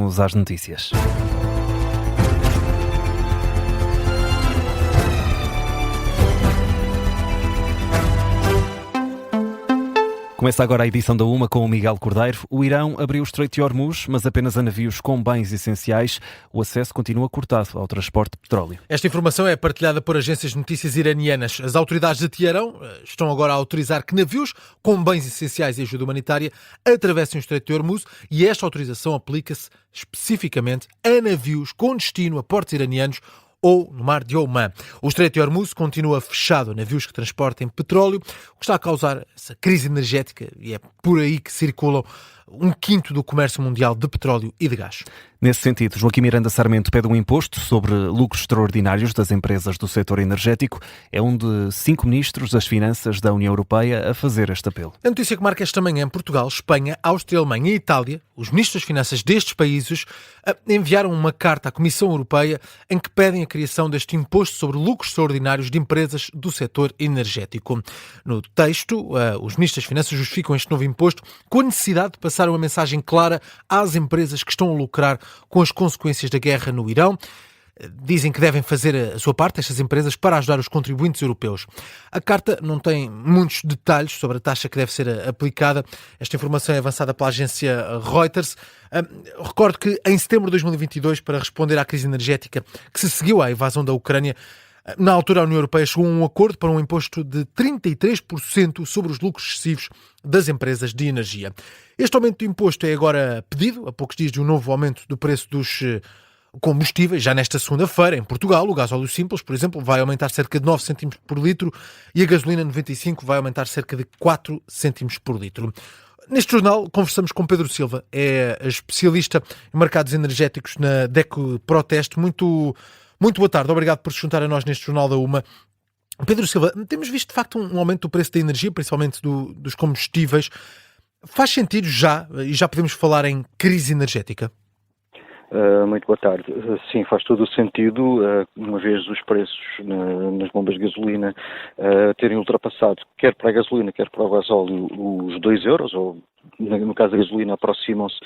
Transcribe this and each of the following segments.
Vamos às notícias. Começa agora a edição da UMA com o Miguel Cordeiro. O Irão abriu o Estreito de Hormuz, mas apenas a navios com bens essenciais. O acesso continua cortado ao transporte de petróleo. Esta informação é partilhada por agências de notícias iranianas. As autoridades de Teherão estão agora a autorizar que navios com bens essenciais e ajuda humanitária atravessem o Estreito de Hormuz e esta autorização aplica-se especificamente a navios com destino a portos iranianos ou no mar de Oman. O Estreito de Hormuz continua fechado a navios que transportem petróleo, o que está a causar essa crise energética, e é por aí que circulam 1/5 do comércio mundial de petróleo e de gás. Nesse sentido, Joaquim Miranda Sarmento pede um imposto sobre lucros extraordinários das empresas do setor energético. É um de 5 ministros das Finanças da União Europeia a fazer este apelo. A notícia que marca esta manhã em Portugal, Espanha, Áustria, Alemanha e Itália, os ministros das Finanças destes países enviaram uma carta à Comissão Europeia em que pedem a criação deste imposto sobre lucros extraordinários de empresas do setor energético. No texto, os ministros das Finanças justificam este novo imposto com a necessidade de passar uma mensagem clara às empresas que estão a lucrar com as consequências da guerra no Irão. Dizem que devem fazer a sua parte, estas empresas, para ajudar os contribuintes europeus. A carta não tem muitos detalhes sobre a taxa que deve ser aplicada. Esta informação é avançada pela agência Reuters. Recordo que em setembro de 2022, para responder à crise energética que se seguiu à invasão da Ucrânia, na altura a União Europeia chegou a um acordo para um imposto de 33% sobre os lucros excessivos das empresas de energia. Este aumento do imposto é agora pedido, a poucos dias de um novo aumento do preço dos combustíveis. Já nesta segunda-feira, em Portugal, o gasóleo simples, por exemplo, vai aumentar cerca de 9 cêntimos por litro e a gasolina 95 vai aumentar cerca de 4 cêntimos por litro. Neste jornal conversamos com Pedro Silva, é especialista em mercados energéticos na DECO Proteste. Muito boa tarde, obrigado por se juntar a nós neste Jornal da UMA. Pedro Silva, temos visto de facto um aumento do preço da energia, principalmente dos combustíveis. Faz sentido e já podemos falar em crise energética? Muito boa tarde. Sim, faz todo o sentido, uma vez os preços nas bombas de gasolina terem ultrapassado, quer para a gasolina, quer para o gasóleo, os 2 euros, ou no caso da gasolina aproximam-se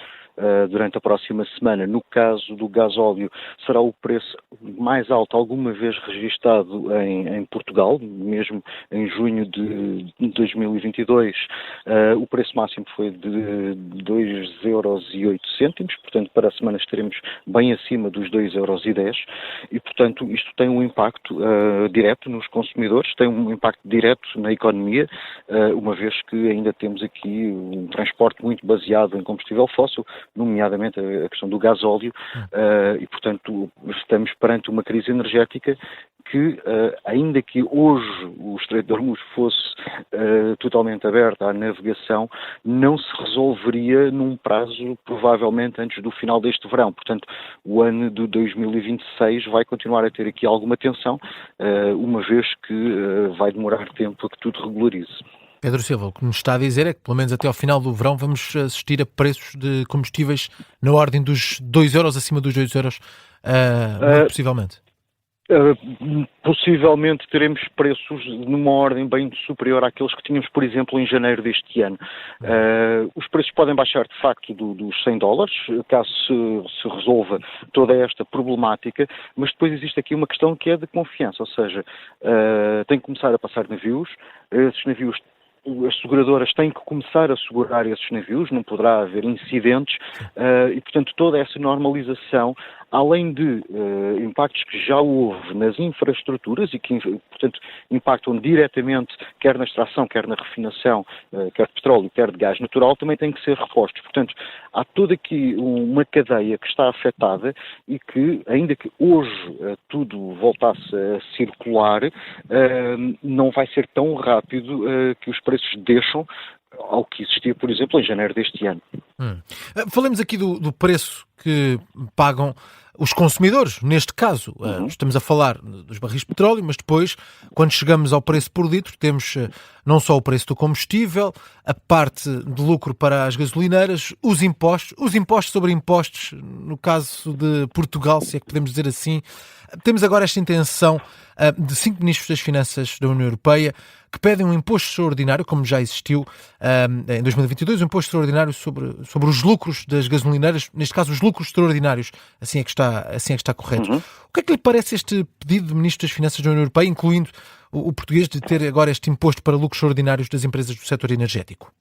durante a próxima semana. No caso do gasóleo, será o preço mais alto alguma vez registado em Portugal, mesmo em junho de 2022. O preço máximo foi de 2,08 euros, portanto para a semana estaremos bem acima dos 2,10 euros e, portanto, isto tem um impacto direto nos consumidores, tem um impacto direto na economia, uma vez que ainda temos aqui um transporte muito baseado em combustível fóssil, nomeadamente a questão do gasóleo, e, portanto, estamos perante uma crise energética que, ainda que hoje o Estreito de Hormuz fosse totalmente aberto à navegação, não se resolveria num prazo provavelmente antes do final deste verão. Portanto, o ano de 2026 vai continuar a ter aqui alguma tensão, uma vez que vai demorar tempo a que tudo regularize. Pedro Silva, o que nos está a dizer é que pelo menos até ao final do verão vamos assistir a preços de combustíveis na ordem dos 2 euros, acima dos 2 euros, muito possivelmente. Possivelmente teremos preços numa ordem bem superior àqueles que tínhamos, por exemplo, em janeiro deste ano. Os preços podem baixar, de facto, dos $100, caso se resolva toda esta problemática, mas depois existe aqui uma questão que é de confiança, ou seja, tem que começar a passar navios, esses navios, as seguradoras têm que começar a segurar esses navios, não poderá haver incidentes e, portanto, toda essa normalização, além de impactos que já houve nas infraestruturas e que, portanto, impactam diretamente quer na extração, quer na refinação, quer de petróleo, quer de gás natural, também têm que ser repostos. Portanto, há toda aqui uma cadeia que está afetada e que, ainda que hoje tudo voltasse a circular, não vai ser tão rápido que os preços deixam ao que existia, por exemplo, em janeiro deste ano. Falemos aqui do preço que pagam os consumidores. Neste caso, estamos a falar dos barris de petróleo, mas depois, quando chegamos ao preço por litro, temos não só o preço do combustível, a parte de lucro para as gasolineiras, os impostos sobre impostos, no caso de Portugal, se é que podemos dizer assim. Temos agora esta intenção de 5 ministros das Finanças da União Europeia que pedem um imposto extraordinário, como já existiu em 2022, um imposto extraordinário sobre os lucros das gasolineiras, neste caso os lucros lucros extraordinários, assim é que está correto. O que é que lhe parece este pedido do Ministro das Finanças da União Europeia, incluindo o português, de ter agora este imposto para lucros extraordinários das empresas do setor energético?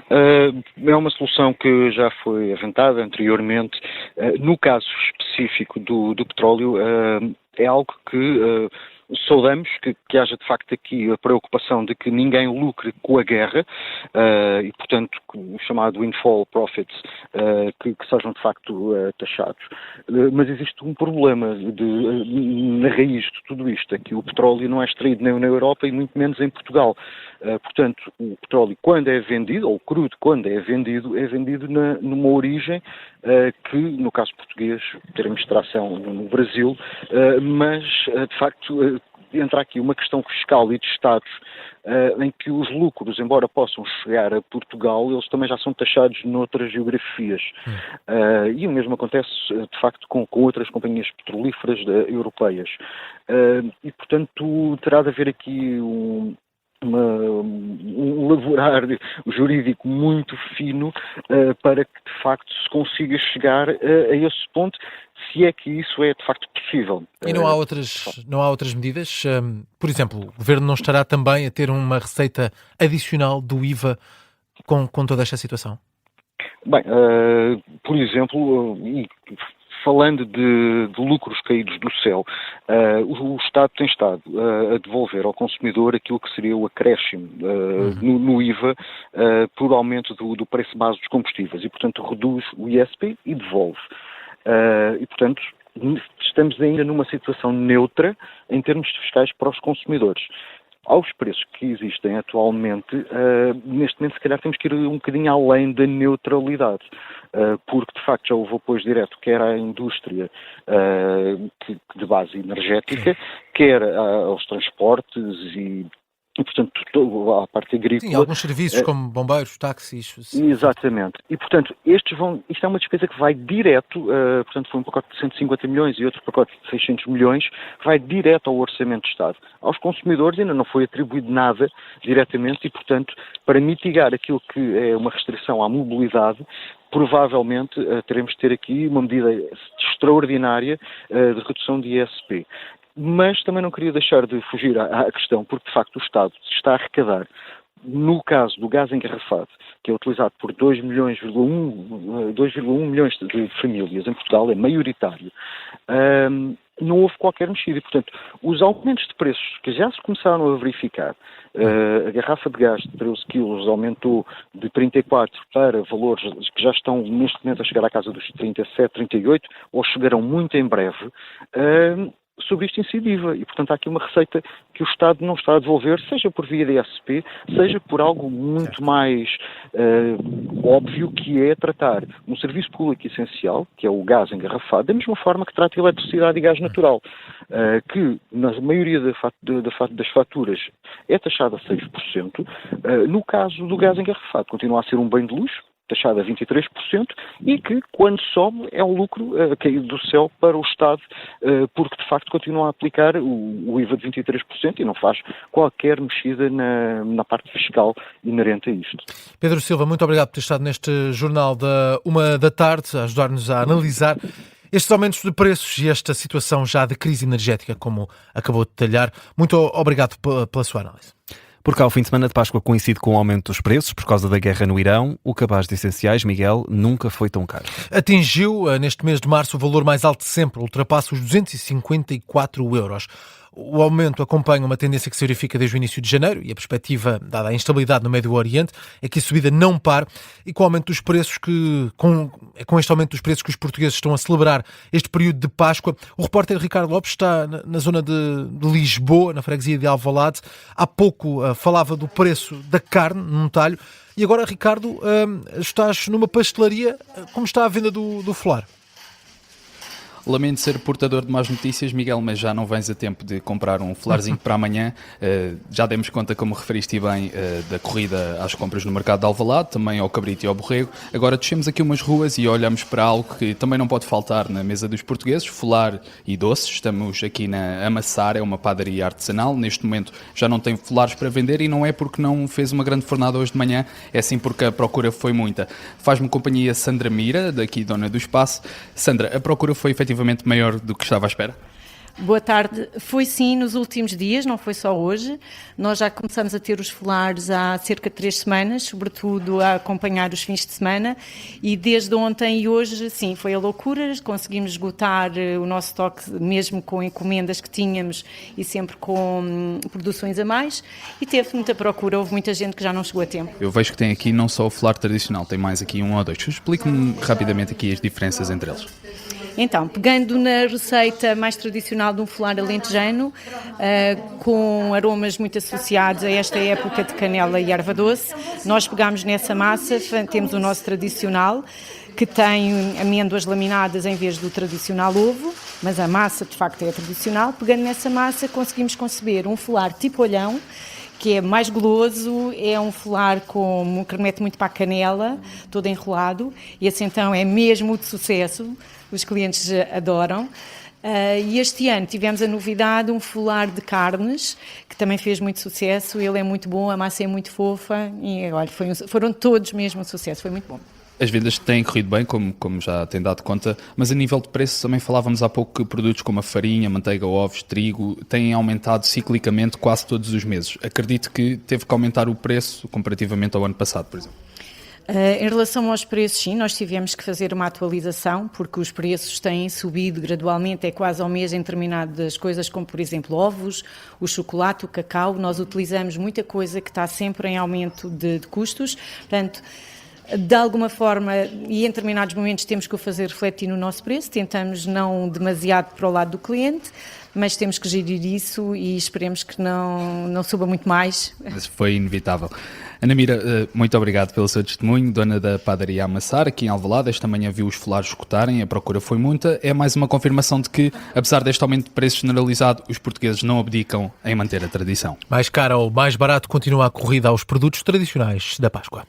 É uma solução que já foi aventada anteriormente. No caso específico do petróleo, é algo que saudamos, que haja de facto aqui a preocupação de que ninguém lucre com a guerra e, portanto, o chamado windfall profits, que sejam de facto taxados. Mas existe um problema na raiz de tudo isto, é que o petróleo não é extraído nem na Europa e muito menos em Portugal. Portanto, o petróleo, quando é vendido, ou o crudo, quando é vendido numa origem que, no caso português, teremos extração no Brasil, mas, de facto, entra aqui uma questão fiscal e de Estados em que os lucros, embora possam chegar a Portugal, eles também já são taxados noutras geografias. E o mesmo acontece, de facto, com outras companhias petrolíferas europeias. E, portanto, terá de haver aqui um laborar jurídico muito fino para que de facto se consiga chegar a esse ponto, se é que isso é de facto possível. E não há outras medidas? Por exemplo, o Governo não estará também a ter uma receita adicional do IVA com toda esta situação? Bem, por exemplo, falando de lucros caídos do céu, o Estado tem estado a devolver ao consumidor aquilo que seria o acréscimo no IVA por aumento do preço base dos combustíveis e, portanto, reduz o ISP e devolve. E, portanto, estamos ainda numa situação neutra em termos fiscais para os consumidores. Aos preços que existem atualmente, neste momento, se calhar temos que ir um bocadinho além da neutralidade, porque, de facto, já houve apoio direto, quer à indústria de base energética, quer aos transportes e portanto, à parte agrícola. Sim, alguns serviços como bombeiros, táxis. Exatamente. E, portanto, isto é uma despesa que vai direto, portanto, foi um pacote de 150 milhões e outro pacote de 600 milhões, vai direto ao Orçamento de Estado. Aos consumidores ainda não foi atribuído nada diretamente e, portanto, para mitigar aquilo que é uma restrição à mobilidade, provavelmente teremos de ter aqui uma medida extraordinária de redução de ISP. Mas também não queria deixar de fugir à questão, porque de facto o Estado está a arrecadar, no caso do gás engarrafado, que é utilizado por 2,1 milhões de famílias em Portugal, é maioritário, não houve qualquer mexida. E, portanto, os aumentos de preços que já se começaram a verificar, a garrafa de gás de 13 quilos aumentou de 34 para valores que já estão neste momento a chegar à casa dos 37, 38, ou chegarão muito em breve, sobre isto incide IVA e, portanto, há aqui uma receita que o Estado não está a devolver, seja por via da ISP, seja por algo muito mais óbvio, que é tratar um serviço público essencial, que é o gás engarrafado, da mesma forma que trata eletricidade e gás natural, que na maioria das faturas é taxada a 6%, no caso do gás engarrafado continua a ser um bem de luxo, taxado a 23%, e que, quando sobe, é um lucro caído do céu para o Estado, porque, de facto, continua a aplicar o IVA de 23% e não faz qualquer mexida na parte fiscal inerente a isto. Pedro Silva, muito obrigado por ter estado neste jornal da 1 da tarde, a ajudar-nos a analisar estes aumentos de preços e esta situação já de crise energética, como acabou de detalhar. Muito obrigado pela sua análise. Por cá, o fim de semana de Páscoa coincide com o aumento dos preços por causa da guerra no Irão. O cabaz de essenciais, Miguel, nunca foi tão caro. Atingiu, neste mês de março, o valor mais alto de sempre, ultrapassa os 254 euros. O aumento acompanha uma tendência que se verifica desde o início de janeiro e a perspectiva, dada a instabilidade no Médio Oriente, é que a subida não pare e com o aumento dos preços com este aumento dos preços que os portugueses estão a celebrar este período de Páscoa. O repórter Ricardo Lopes está na zona de Lisboa, na freguesia de Alvalade. Há pouco falava do preço da carne num talho e agora, Ricardo, estás numa pastelaria. Como está a venda do folar? Lamento ser portador de más notícias, Miguel, mas já não vens a tempo de comprar um folarzinho para amanhã. Já demos conta, como referiste bem, da corrida às compras no mercado de Alvalade, também ao cabrito e ao borrego. Agora descemos aqui umas ruas e olhamos para algo que também não pode faltar na mesa dos portugueses, folar e doces. Estamos aqui na Amassar, é uma padaria artesanal. Neste momento já não tem folares para vender e não é porque não fez uma grande fornada hoje de manhã, é sim porque a procura foi muita. Faz-me companhia Sandra Mira, daqui dona do espaço. Sandra, a procura foi efetivamente maior do que estava à espera? Boa tarde. Foi sim nos últimos dias, não foi só hoje. Nós já começamos a ter os folares há cerca de 3 semanas, sobretudo a acompanhar os fins de semana, e desde ontem e hoje, sim, foi a loucura. Conseguimos esgotar o nosso estoque mesmo com encomendas que tínhamos e sempre com produções a mais, e teve muita procura, houve muita gente que já não chegou a tempo. Eu vejo que tem aqui não só o folar tradicional, tem mais aqui um ou dois. Explique-me rapidamente aqui as diferenças entre eles. Então, pegando na receita mais tradicional de um folar alentejano, com aromas muito associados a esta época de canela e erva doce, nós pegamos nessa massa, temos o nosso tradicional, que tem amêndoas laminadas em vez do tradicional ovo, mas a massa de facto é tradicional. Pegando nessa massa conseguimos conceber um folar tipo olhão, que é mais goloso, é um folar que remete muito para a canela, todo enrolado, e esse então é mesmo de sucesso, os clientes adoram. E este ano tivemos a novidade, um folar de carnes, que também fez muito sucesso, ele é muito bom, a massa é muito fofa, e olha, foram todos mesmo um sucesso, foi muito bom. As vendas têm corrido bem, como já tem dado conta, mas a nível de preço também falávamos há pouco que produtos como a farinha, manteiga, ovos, trigo têm aumentado ciclicamente quase todos os meses. Acredito que teve que aumentar o preço comparativamente ao ano passado, por exemplo. Em relação aos preços, sim, nós tivemos que fazer uma atualização, porque os preços têm subido gradualmente, é quase ao mês em determinadas coisas, como por exemplo ovos, o chocolate, o cacau. Nós utilizamos muita coisa que está sempre em aumento de custos, portanto, de alguma forma, e em determinados momentos temos que o fazer refletir no nosso preço, tentamos não demasiado para o lado do cliente, mas temos que gerir isso e esperemos que não suba muito mais. Mas foi inevitável. Ana Mira, muito obrigado pelo seu testemunho, dona da padaria Amassar, aqui em Alvalade. Esta manhã viu os folares esgotarem, a procura foi muita. É mais uma confirmação de que, apesar deste aumento de preço generalizado, os portugueses não abdicam em manter a tradição. Mais caro ou mais barato continua a corrida aos produtos tradicionais da Páscoa.